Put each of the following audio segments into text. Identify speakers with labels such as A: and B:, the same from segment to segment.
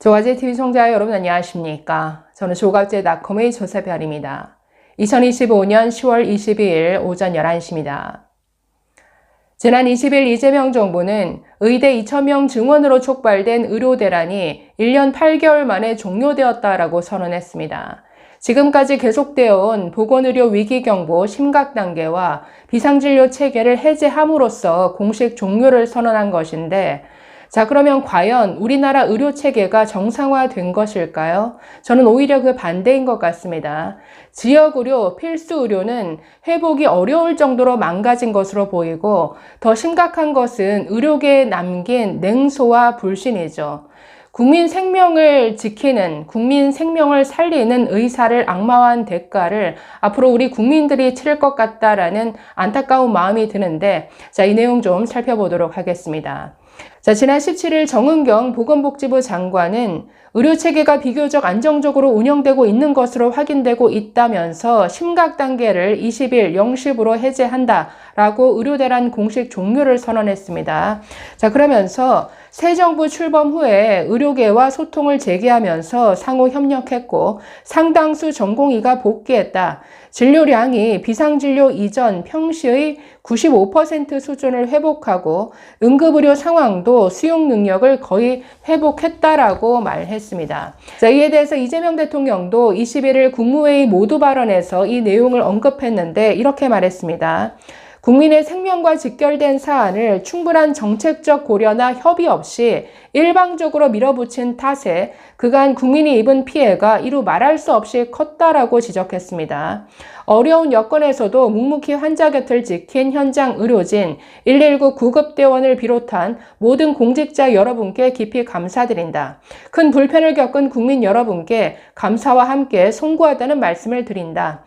A: 조갑제TV 시청자 여러분 안녕하십니까? 저는 조갑제닷컴의 조세별입니다. 2025년 10월 22일 오전 11시입니다. 지난 20일 이재명 정부는 의대 2,000명 증원으로 촉발된 의료 대란이 1년 8개월 만에 종료되었다라고 선언했습니다. 지금까지 계속되어 온 보건의료 위기경보 심각 단계와 비상진료 체계를 해제함으로써 공식 종료를 선언한 것인데, 자, 그러면 과연 우리나라 의료체계가 정상화된 것일까요? 저는 오히려 그 반대인 것 같습니다. 지역의료, 필수의료는 회복이 어려울 정도로 망가진 것으로 보이고, 더 심각한 것은 의료계에 남긴 냉소와 불신이죠. 국민 생명을 지키는, 국민 생명을 살리는 의사를 악마화한 대가를 앞으로 우리 국민들이 치를 것 같다라는 안타까운 마음이 드는데, 자, 이 내용 좀 살펴보도록 하겠습니다. 자, 지난 17일 정은경 보건복지부 장관은 의료체계가 비교적 안정적으로 운영되고 있는 것으로 확인되고 있다면서 심각 단계를 20일 0시부로 해제한다라고 의료대란 공식 종료를 선언했습니다. 자, 그러면서 새 정부 출범 후에 의료계와 소통을 재개하면서 상호 협력했고 상당수 전공의가 복귀했다. 진료량이 비상진료 이전 평시의 95% 수준을 회복하고 응급의료 상황도 수용 능력을 거의 회복했다라고 말했습니다. 자, 이에 대해서 이재명 대통령도 21일 국무회의 모두 발언에서 이 내용을 언급했는데 이렇게 말했습니다. 국민의 생명과 직결된 사안을 충분한 정책적 고려나 협의 없이 일방적으로 밀어붙인 탓에 그간 국민이 입은 피해가 이루 말할 수 없이 컸다라고 지적했습니다. 어려운 여건에서도 묵묵히 환자 곁을 지킨 현장 의료진, 119 구급대원을 비롯한 모든 공직자 여러분께 깊이 감사드린다. 큰 불편을 겪은 국민 여러분께 감사와 함께 송구하다는 말씀을 드린다.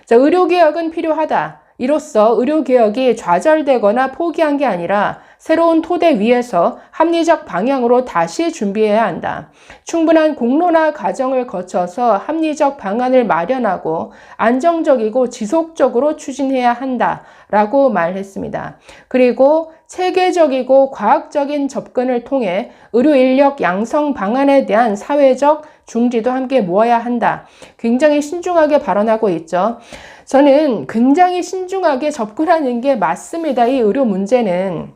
A: 자, 의료개혁은 필요하다. 이로써 의료개혁이 좌절되거나 포기한 게 아니라 새로운 토대 위에서 합리적 방향으로 다시 준비해야 한다. 충분한 공론화 과정을 거쳐서 합리적 방안을 마련하고 안정적이고 지속적으로 추진해야 한다라고 말했습니다. 그리고 체계적이고 과학적인 접근을 통해 의료 인력 양성 방안에 대한 사회적 중지도 함께 모아야 한다. 굉장히 신중하게 발언하고 있죠. 저는 굉장히 신중하게 접근하는 게 맞습니다. 이 의료 문제는.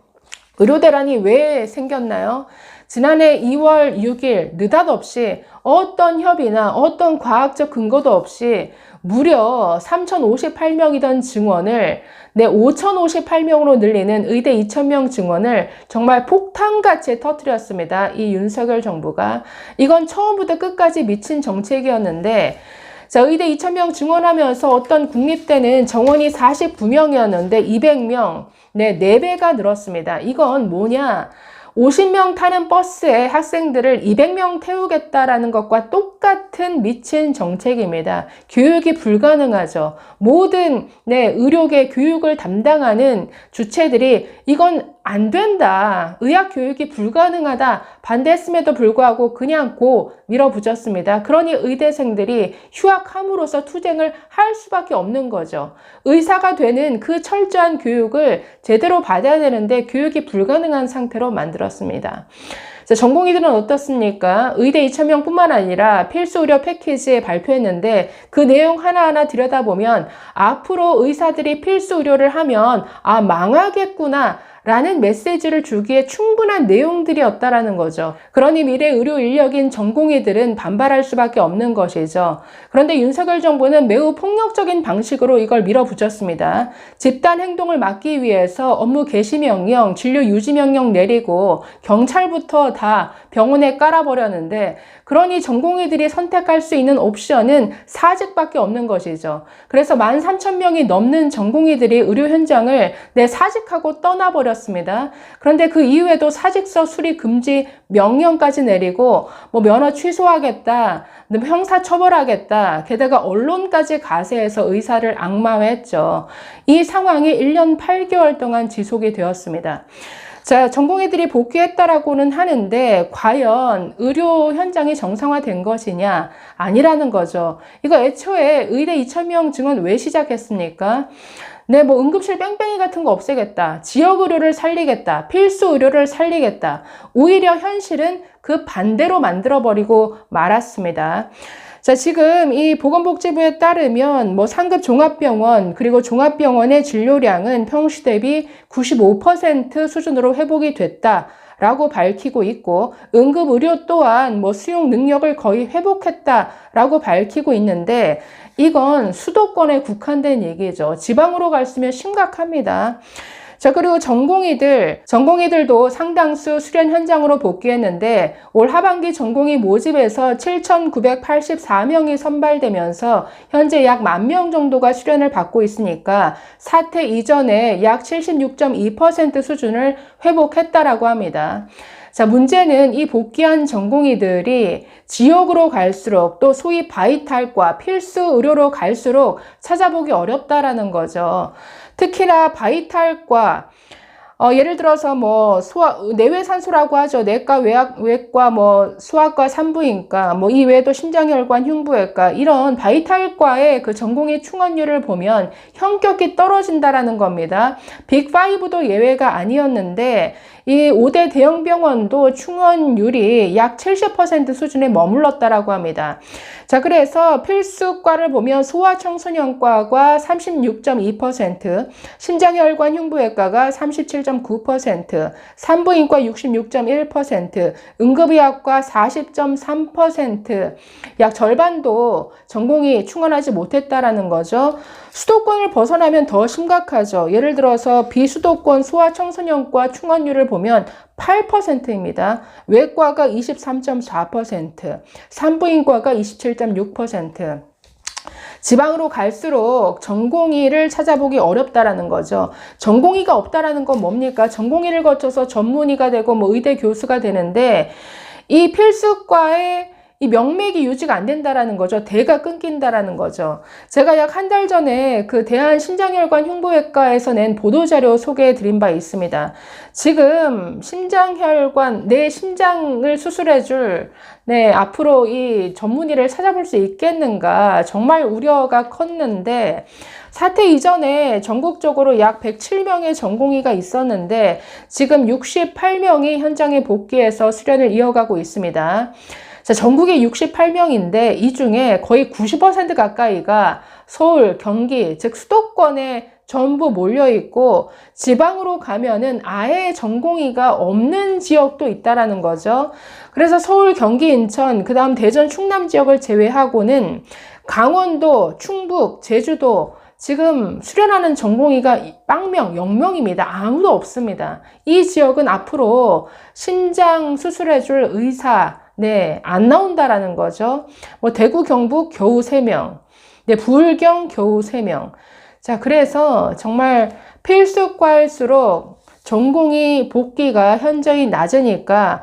A: 의료대란이 왜 생겼나요? 지난해 2월 6일 느닷없이 어떤 협의나 어떤 과학적 근거도 없이 무려 3,058명이던 증원을 5,058명으로 늘리는 의대 2,000명 증원을 정말 폭탄같이 터뜨렸습니다. 이 윤석열 정부가. 이건 처음부터 끝까지 미친 정책이었는데, 자, 의대 2,000명 증원하면서 어떤 국립대는 정원이 49명이었는데 200명, 4배가 늘었습니다. 이건 뭐냐? 50명 타는 버스에 학생들을 200명 태우겠다라는 것과 똑같은 미친 정책입니다. 교육이 불가능하죠. 모든 의료계 교육을 담당하는 주체들이 이건 안 된다. 의학 교육이 불가능하다. 반대했음에도 불구하고 그냥 밀어붙였습니다. 그러니 의대생들이 휴학함으로써 투쟁을 할 수밖에 없는 거죠. 의사가 되는 그 철저한 교육을 제대로 받아야 되는데 교육이 불가능한 상태로 만들었습니다. 자, 전공의들은 어떻습니까? 의대 2,000명 뿐만 아니라 필수의료 패키지에 발표했는데 그 내용 하나하나 들여다보면 앞으로 의사들이 필수의료를 하면 망하겠구나 라는 메시지를 주기에 충분한 내용들이었다라는 거죠. 그러니 미래 의료 인력인 전공의들은 반발할 수밖에 없는 것이죠. 그런데 윤석열 정부는 매우 폭력적인 방식으로 이걸 밀어붙였습니다. 집단 행동을 막기 위해서 업무 개시 명령, 진료 유지 명령 내리고 경찰부터 다 병원에 깔아버렸는데, 그러니 전공의들이 선택할 수 있는 옵션은 사직밖에 없는 것이죠. 그래서 13,000명이 넘는 전공의들이 의료 현장을 사직하고 떠나버렸습니다. 그런데 그 이후에도 사직서 수리 금지 명령까지 내리고 면허 취소하겠다, 형사 처벌하겠다, 게다가 언론까지 가세해서 의사를 악마화했죠. 이 상황이 1년 8개월 동안 지속이 되었습니다. 자, 전공의들이 복귀했다라고는 하는데 과연 의료 현장이 정상화된 것이냐? 아니라는 거죠. 이거 애초에 의대 2,000명 증원 왜 시작했습니까? 네, 뭐 응급실 뺑뺑이 같은 거 없애겠다. 지역 의료를 살리겠다. 필수 의료를 살리겠다. 오히려 현실은 그 반대로 만들어버리고 말았습니다. 자, 지금 이 보건복지부에 따르면 뭐 상급 종합병원 그리고 종합병원의 진료량은 평시 대비 95% 수준으로 회복이 됐다. 라고 밝히고 있고 응급의료 또한 뭐 수용 능력을 거의 회복했다라고 밝히고 있는데 이건 수도권에 국한된 얘기죠. 지방으로 갔으면 심각합니다. 자, 그리고 전공의들도 상당수 수련 현장으로 복귀했는데 올 하반기 전공의 모집에서 7,984명이 선발되면서 현재 약 10,000명 정도가 수련을 받고 있으니까 사태 이전에 약 76.2% 수준을 회복했다라고 합니다. 자, 문제는 이 복귀한 전공의들이 지역으로 갈수록 또 소위 바이탈과 필수 의료로 갈수록 찾아보기 어렵다라는 거죠. 특히나 바이탈과 예를 들어서 뭐 내외산소라고 하죠. 내과, 외과, 뭐 소아과, 산부인과, 뭐 이 외에도 심장혈관, 흉부외과 이런 바이탈과의 그 전공의 충원율을 보면 현격히 떨어진다라는 겁니다. 빅5도 예외가 아니었는데 이 5대 대형 병원도 충원율이 약 70% 수준에 머물렀다라고 합니다. 자, 그래서 필수과를 보면 소아청소년과가 36.2%, 심장혈관 흉부외과가 37.9%, 산부인과 66.1%, 응급의학과 40.3%, 약 절반도 전공이 충원하지 못했다라는 거죠. 수도권을 벗어나면 더 심각하죠. 예를 들어서 비수도권 소아청소년과 충원율을 보면 8%입니다. 외과가 23.4%, 산부인과가 27.6%. 지방으로 갈수록 전공의를 찾아보기 어렵다라는 거죠. 전공의가 없다라는 건 뭡니까? 전공의를 거쳐서 전문의가 되고 뭐 의대 교수가 되는데 이 필수과의 이 명맥이 유지가 안 된다라는 거죠. 대가 끊긴다라는 거죠. 제가 약 한 달 전에 그 대한심장혈관 흉부외과에서 낸 보도자료 소개해 드린 바 있습니다. 지금 심장혈관, 내 심장을 수술해줄, 앞으로 이 전문의를 찾아볼 수 있겠는가 정말 우려가 컸는데 사태 이전에 전국적으로 약 107명의 전공의가 있었는데 지금 68명이 현장에 복귀해서 수련을 이어가고 있습니다. 자, 전국에 68명인데 이 중에 거의 90% 가까이가 서울, 경기, 즉 수도권에 전부 몰려있고 지방으로 가면은 아예 전공의가 없는 지역도 있다라는 거죠. 그래서 서울, 경기, 인천, 그 다음 대전, 충남 지역을 제외하고는 강원도, 충북, 제주도 지금 수련하는 전공의가 0명입니다. 아무도 없습니다. 이 지역은 앞으로 심장 수술해줄 의사 안 나온다라는 거죠. 뭐 대구, 경북 겨우 3명. 부울경 겨우 3명. 자, 그래서 정말 필수과일수록 전공의 복귀가 현저히 낮으니까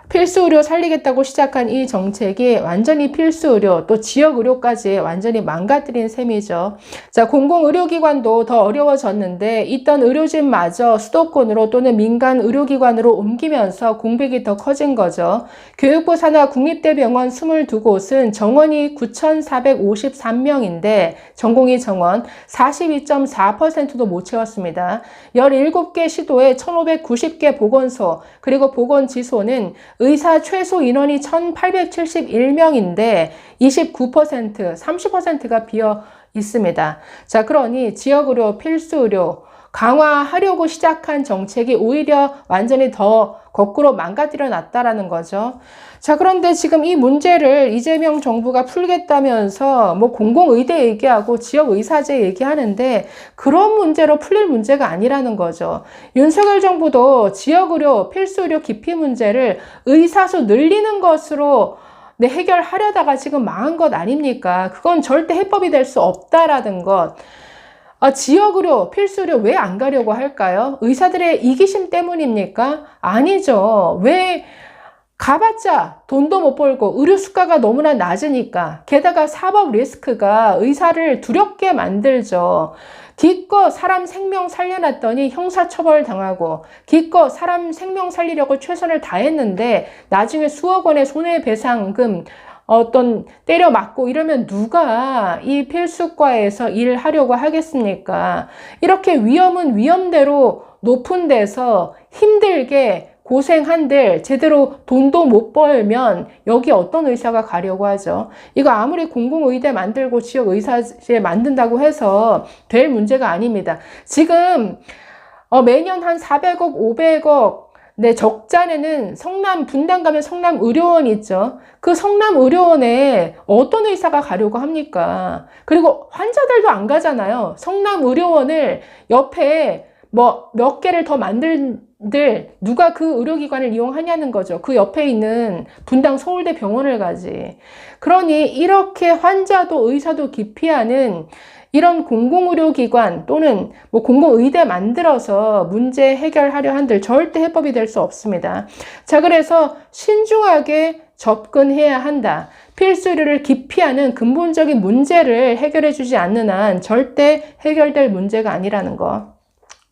A: 필수 의료 살리겠다고 시작한 이 정책이 완전히 필수 의료 또 지역 의료까지 완전히 망가뜨린 셈이죠. 자, 공공의료기관도 더 어려워졌는데 있던 의료진마저 수도권으로 또는 민간 의료기관으로 옮기면서 공백이 더 커진 거죠. 교육부 산하 국립대병원 22곳은 정원이 9,453명인데 전공의 정원 42.4%도 못 채웠습니다. 17개 시도에 1,590개 보건소 그리고 보건지소는 의사 최소 인원이 1,871명인데 29%, 30%가 비어 있습니다. 자, 그러니 지역의료, 필수의료 강화하려고 시작한 정책이 오히려 완전히 더 거꾸로 망가뜨려 놨다라는 거죠. 자, 그런데 지금 이 문제를 이재명 정부가 풀겠다면서 뭐 공공의대 얘기하고 지역의사제 얘기하는데 그런 문제로 풀릴 문제가 아니라는 거죠. 윤석열 정부도 지역의료, 필수의료 기피 문제를 의사수 늘리는 것으로 해결하려다가 지금 망한 것 아닙니까? 그건 절대 해법이 될 수 없다라는 것. 지역의료, 필수의료 왜 안 가려고 할까요? 의사들의 이기심 때문입니까? 아니죠. 왜 가봤자 돈도 못 벌고 의료 수가가 너무나 낮으니까 게다가 사법 리스크가 의사를 두렵게 만들죠. 기껏 사람 생명 살려놨더니 형사처벌 당하고 기껏 사람 생명 살리려고 최선을 다했는데 나중에 수억 원의 손해배상금 어떤 때려 맞고 이러면 누가 이 필수과에서 일하려고 하겠습니까? 이렇게 위험은 위험대로 높은 데서 힘들게 고생한들 제대로 돈도 못 벌면 여기 어떤 의사가 가려고 하죠? 이거 아무리 공공의대 만들고 지역의사제 만든다고 해서 될 문제가 아닙니다. 지금 매년 한 400억, 500억 네, 적자내는 성남, 분당 가면 성남의료원 있죠. 그 성남의료원에 어떤 의사가 가려고 합니까? 그리고 환자들도 안 가잖아요. 성남의료원을 옆에 뭐 몇 개를 더 만들들 누가 그 의료기관을 이용하냐는 거죠. 그 옆에 있는 분당 서울대 병원을 가지. 그러니 이렇게 환자도 의사도 기피하는 이런 공공의료기관 또는 뭐 공공의대 만들어서 문제 해결하려 한들 절대 해법이 될 수 없습니다. 자, 그래서 신중하게 접근해야 한다. 필수의료를 기피하는 근본적인 문제를 해결해 주지 않는 한 절대 해결될 문제가 아니라는 거.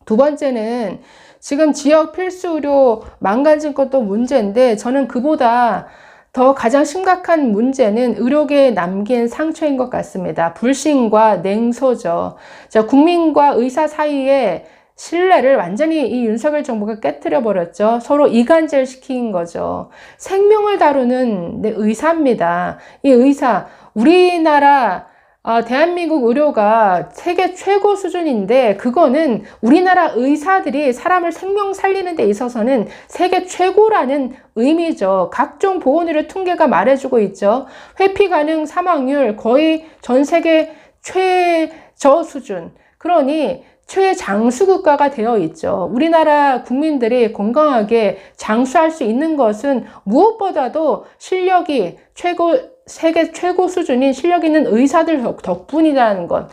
A: 두 번째는 지금 지역 필수의료 망가진 것도 문제인데 저는 그보다 더 가장 심각한 문제는 의료계에 남긴 상처인 것 같습니다. 불신과 냉소죠. 자, 국민과 의사 사이에 신뢰를 완전히 이 윤석열 정부가 깨트려 버렸죠. 서로 이간질 시킨 거죠. 생명을 다루는 의사입니다. 이 의사, 우리나라 대한민국 의료가 세계 최고 수준인데 그거는 우리나라 의사들이 사람을 생명 살리는 데 있어서는 세계 최고라는 의미죠. 각종 보건의료 통계가 말해주고 있죠. 회피 가능 사망률 거의 전 세계 최저 수준. 그러니 최장수 국가가 되어 있죠. 우리나라 국민들이 건강하게 장수할 수 있는 것은 무엇보다도 실력이 세계 최고 수준인 실력 있는 의사들 덕분이라는 것.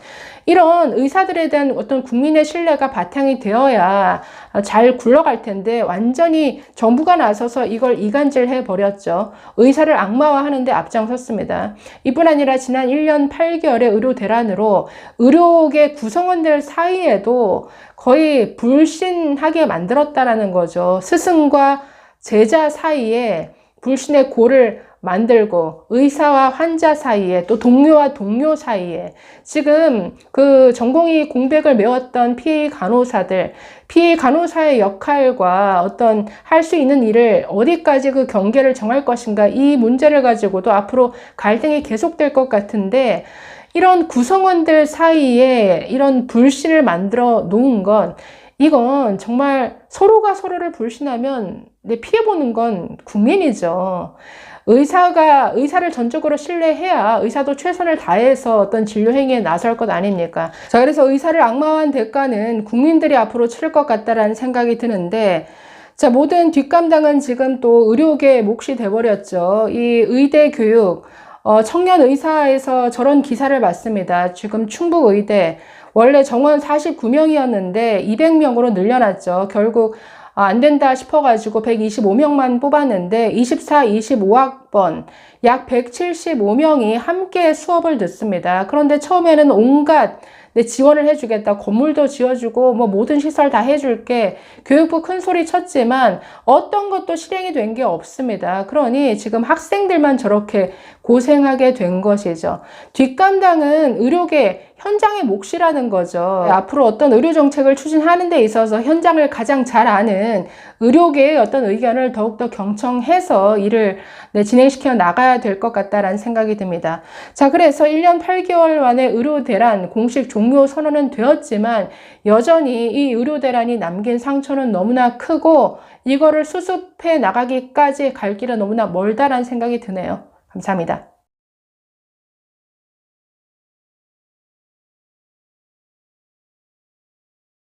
A: 이런 의사들에 대한 어떤 국민의 신뢰가 바탕이 되어야 잘 굴러갈 텐데 완전히 정부가 나서서 이걸 이간질해 버렸죠. 의사를 악마화하는 데 앞장섰습니다. 이뿐 아니라 지난 1년 8개월의 의료 대란으로 의료계 구성원들 사이에도 거의 불신하게 만들었다라는 거죠. 스승과 제자 사이에 불신의 골을 만들고 의사와 환자 사이에 또 동료와 동료 사이에 지금 그 전공의 공백을 메웠던 PA 간호사의 역할과 어떤 할 수 있는 일을 어디까지 그 경계를 정할 것인가 이 문제를 가지고도 앞으로 갈등이 계속될 것 같은데 이런 구성원들 사이에 이런 불신을 만들어 놓은 건 이건 정말 서로가 서로를 불신하면 피해보는 건 국민이죠. 의사를 전적으로 신뢰해야 의사도 최선을 다해서 어떤 진료 행위에 나설 것 아닙니까? 자, 그래서 의사를 악마화한 대가는 국민들이 앞으로 치를 것 같다라는 생각이 드는데, 자, 모든 뒷감당은 지금 또 의료계의 몫이 돼버렸죠. 이 의대 교육, 청년 의사에서 저런 기사를 봤습니다. 지금 충북의대, 원래 정원 49명이었는데 200명으로 늘려놨죠. 결국 안 된다 싶어가지고 125명만 뽑았는데 24, 25학번 약 175명이 함께 수업을 듣습니다. 그런데 처음에는 온갖 지원을 해주겠다. 건물도 지어주고 뭐 모든 시설 다 해줄게. 교육부 큰 소리 쳤지만 어떤 것도 실행이 된 게 없습니다. 그러니 지금 학생들만 저렇게 고생하게 된 것이죠. 뒷감당은 의료계 현장의 몫이라는 거죠. 앞으로 어떤 의료 정책을 추진하는 데 있어서 현장을 가장 잘 아는 의료계의 어떤 의견을 더욱더 경청해서 일을 진행시켜 나가야 될 것 같다라는 생각이 듭니다. 자, 그래서 1년 8개월 만에 의료 대란 공식 종료 선언은 되었지만 여전히 이 의료 대란이 남긴 상처는 너무나 크고 이거를 수습해 나가기까지 갈 길은 너무나 멀다라는 생각이 드네요. 감사합니다.